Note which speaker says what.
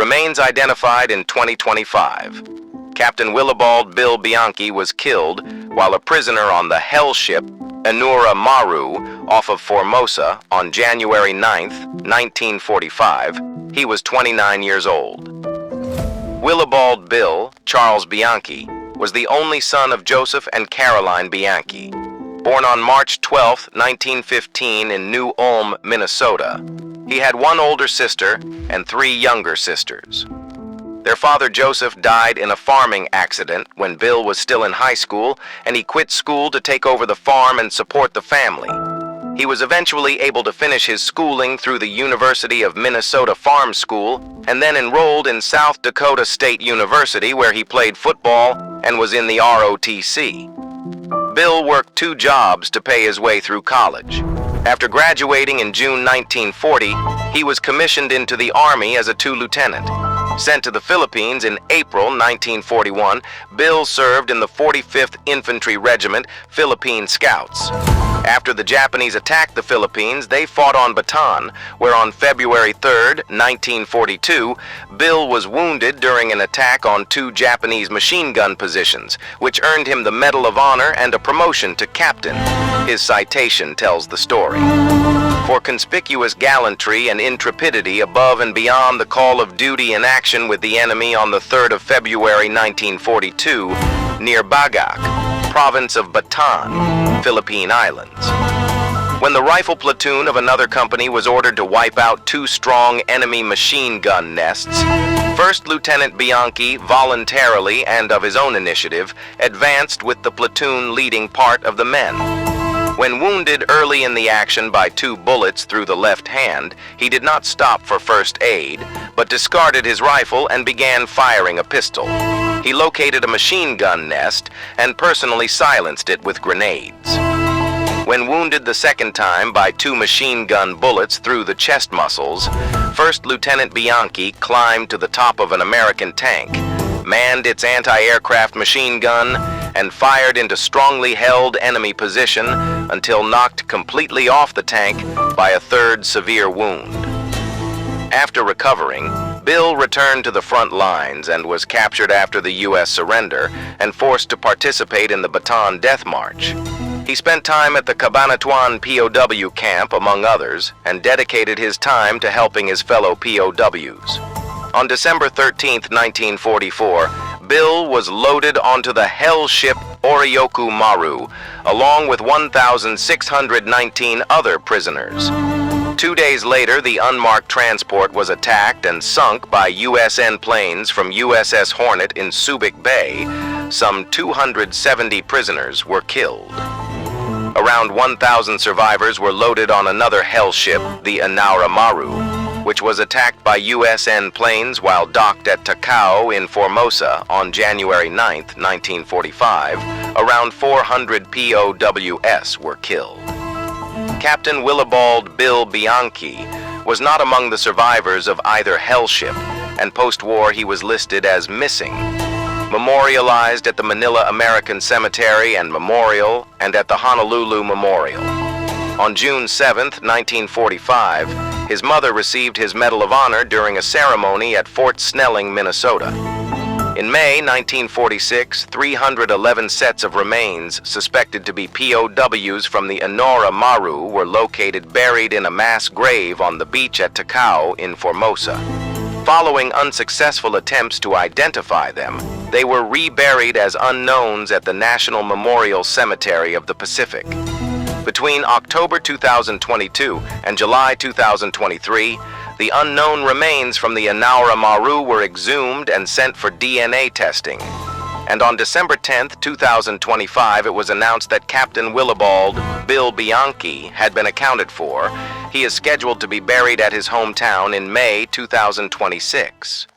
Speaker 1: Remains identified in 2025. Captain Willibald Bill Bianchi was killed while a prisoner on the hell ship Enura Maru off of Formosa on January 9, 1945. He was 29 years old. Willibald Bill Charles Bianchi was the only son of Joseph and Caroline Bianchi. Born on March 12, 1915 in New Ulm, Minnesota, he had one older sister and three younger sisters. Their father Joseph died in a farming accident when Bill was still in high school, and he quit school to take over the farm and support the family. He was eventually able to finish his schooling through the University of Minnesota Farm School and then enrolled in South Dakota State University, where he played football and was in the ROTC. Bill worked two jobs to pay his way through college. After graduating in June 1940, he was commissioned into the Army as a 2 lieutenant. Sent to the Philippines in April 1941, Bill served in the 45th Infantry Regiment, Philippine Scouts. After the Japanese attacked the Philippines, they fought on Bataan, where on February 3, 1942, Bill was wounded during an attack on two Japanese machine gun positions, which earned him the Medal of Honor and a promotion to captain. His citation tells the story. For conspicuous gallantry and intrepidity above and beyond the call of duty in action with the enemy on the 3rd of February 1942, near Bagak, province of Bataan, Philippine Islands. When the rifle platoon of another company was ordered to wipe out two strong enemy machine gun nests, First Lieutenant Bianchi voluntarily and of his own initiative advanced with the platoon leading part of the men. When wounded early in the action by two bullets through the left hand, he did not stop for first aid, but discarded his rifle and began firing a pistol. He located a machine gun nest and personally silenced it with grenades. When wounded the second time by two machine gun bullets through the chest muscles, First Lieutenant Bianchi climbed to the top of an American tank, manned its anti-aircraft machine gun, and fired into strongly held enemy position until knocked completely off the tank by a third severe wound. After recovering, Bill returned to the front lines and was captured after the U.S. surrender and forced to participate in the Bataan Death March. He spent time at the Cabanatuan POW camp, among others, and dedicated his time to helping his fellow POWs. On December 13, 1944, Bill was loaded onto the hell ship Oryoku Maru, along with 1,619 other prisoners. 2 days later, the unmarked transport was attacked and sunk by USN planes from USS Hornet in Subic Bay. Some 270 prisoners were killed. Around 1,000 survivors were loaded on another hell ship, the Enura Maru, which was attacked by USN planes while docked at Takao in Formosa on January 9, 1945. Around 400 POWs were killed. Captain Willibald Bill Bianchi was not among the survivors of either hell ship, and post-war he was listed as missing, memorialized at the Manila American Cemetery and Memorial and at the Honolulu Memorial. On June 7, 1945, his mother received his Medal of Honor during a ceremony at Fort Snelling, Minnesota. In May 1946, 311 sets of remains suspected to be POWs from the Enura Maru were located buried in a mass grave on the beach at Takao in Formosa. Following unsuccessful attempts to identify them, they were reburied as unknowns at the National Memorial Cemetery of the Pacific. Between October 2022 and July 2023, the unknown remains from the Enura Maru were exhumed and sent for DNA testing. And on December 10, 2025, it was announced that Captain Willibald Bill Bianchi had been accounted for. He is scheduled to be buried at his hometown in May 2026.